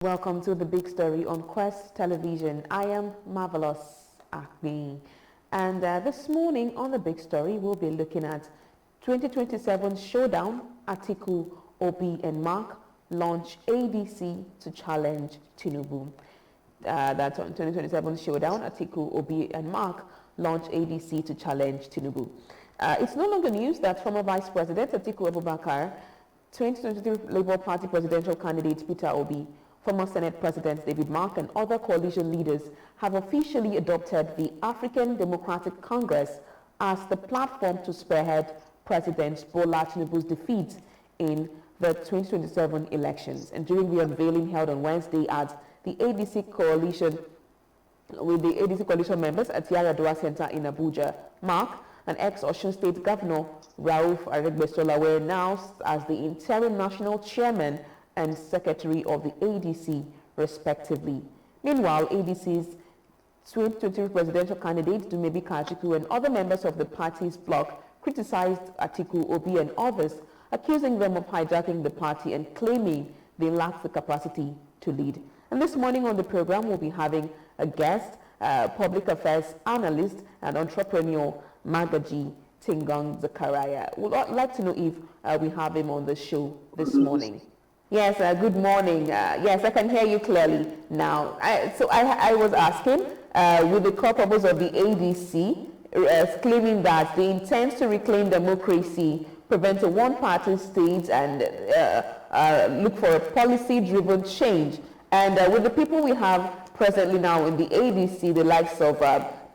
Welcome to the big story on Quest Television. I am Marvelous Akbi. And this morning on the big story, we'll be looking at 2027 Showdown, ATIKU, Obi and Mark launch ADC to challenge TINUBU. That's on 2027 Showdown, ATIKU, Obi and Mark launch ADC to challenge TINUBU. It's no longer news that former Vice President Atiku Abubakar, 2023 Labour Party presidential candidate Peter Obi, former Senate President David Mark and other coalition leaders have officially adopted the African Democratic Congress as the platform to spearhead President Bola Tinubu's defeat in the 2027 elections. And during the unveiling held on Wednesday at the ADC coalition, with the ADC coalition members at Yaradua Center in Abuja, Mark, an ex-Osun State Governor, Rauf Aregbesola, were announced as the interim national chairman and secretary of the ADC, respectively. Meanwhile, ADC's 2023 presidential candidate, Dumebi Kachiku, and other members of the party's bloc criticized Atiku, Obi, and others, accusing them of hijacking the party and claiming they lack the capacity to lead. And this morning on the program, we'll be having a guest, public affairs analyst and entrepreneur, Magaji Tingong Zakaria. We'd like to know if we have him on the show this morning. Yes, good morning. Yes, I can hear you clearly now. I was asking, with the core purpose of the ADC, claiming that they intend to reclaim democracy, prevent a one-party state, and look for a policy-driven change. And with the people we have presently now in the ADC, the likes of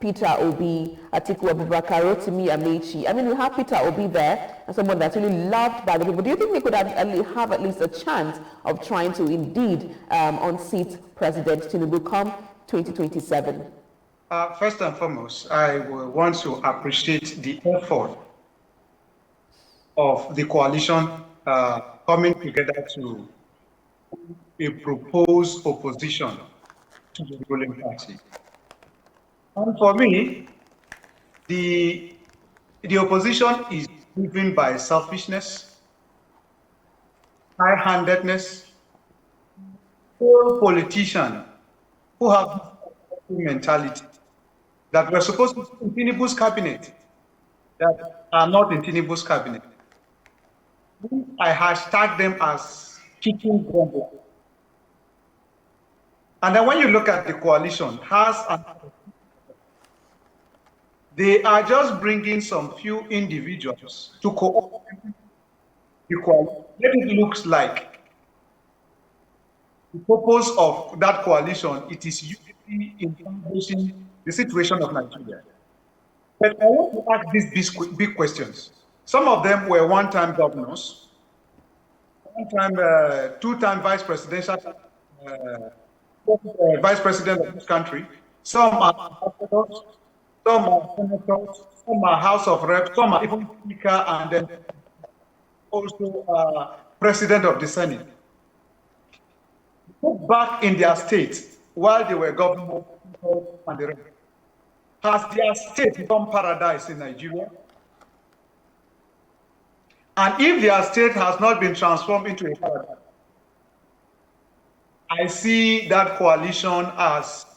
Peter Obi, Atiku Abubakar, Rotimi Amechi. I mean, we have Peter Obi there, and someone that's really loved by the people. Do you think they could have at least a chance of trying to indeed unseat President Tinubu come 2027? First and foremost, I want to appreciate the effort of the coalition coming together to a proposed opposition to the ruling party. And for me, the opposition is driven by selfishness, high-handedness, poor politicians who have this mentality that we're supposed to be in Tinubu's cabinet, that are not in Tinubu's cabinet. I hashtag them as chicken gumbo. And then when you look at the coalition, they are just bringing some few individuals to co-opt the coalition. What it looks like, the purpose of that coalition, it is usually in establishing the situation of Nigeria. But I want to ask these big questions. Some of them were one-time governors, two-time vice president of this country. Some are ambassadors, some are senators, some are House of Reps, some are even Speaker, and then also President of the Senate. Put back in their states while they were governors and the rest. Has their state become paradise in Nigeria? And if their state has not been transformed into a paradise, I see that coalition as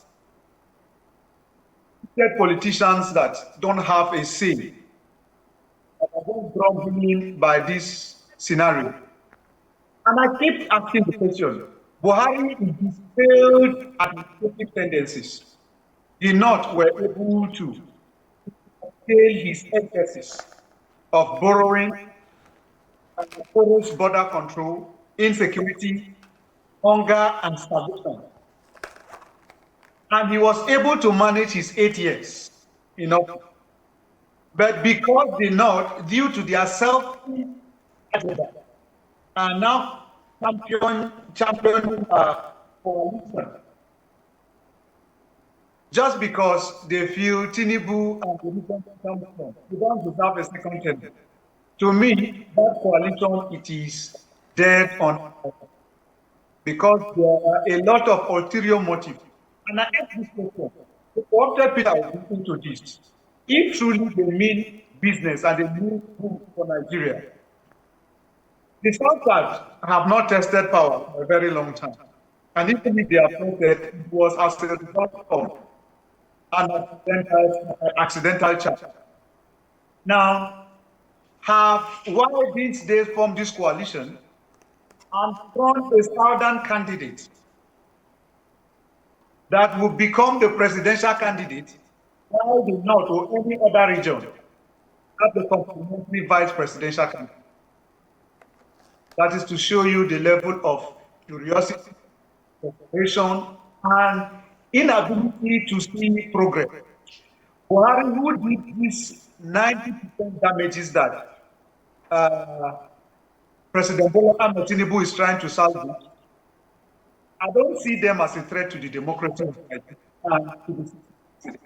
politicians that don't have a say, are just grumbling by this scenario. And I keep asking the question, Buhari, in his failed administrative tendencies, the North were able to scale his excesses of borrowing, porous border control, insecurity, hunger, and starvation. And he was able to manage his 8 years, But because the North, due to their self-agenda, are now championing coalition, just because they feel Tinubu and the region come from, they don't deserve a second term. To me, that coalition, it is dead on, because there are a lot of ulterior motives. And I ask this question, what Peter will into this? If truly they mean business and they mean good for Nigeria, the Southerners have not tested power for a very long time. And even if they are voted, it was as a result of an accidental charge. Now, why did they form this coalition and front a southern candidate that would become the presidential candidate, while the north or any other region have the complementary vice presidential candidate? That is to show you the level of curiosity, preparation, and inability to see progress. Buhari, who did this 90% damages that President Bola Ahmed Tinubu is trying to salvage, I don't see them as a threat to the democracy and to the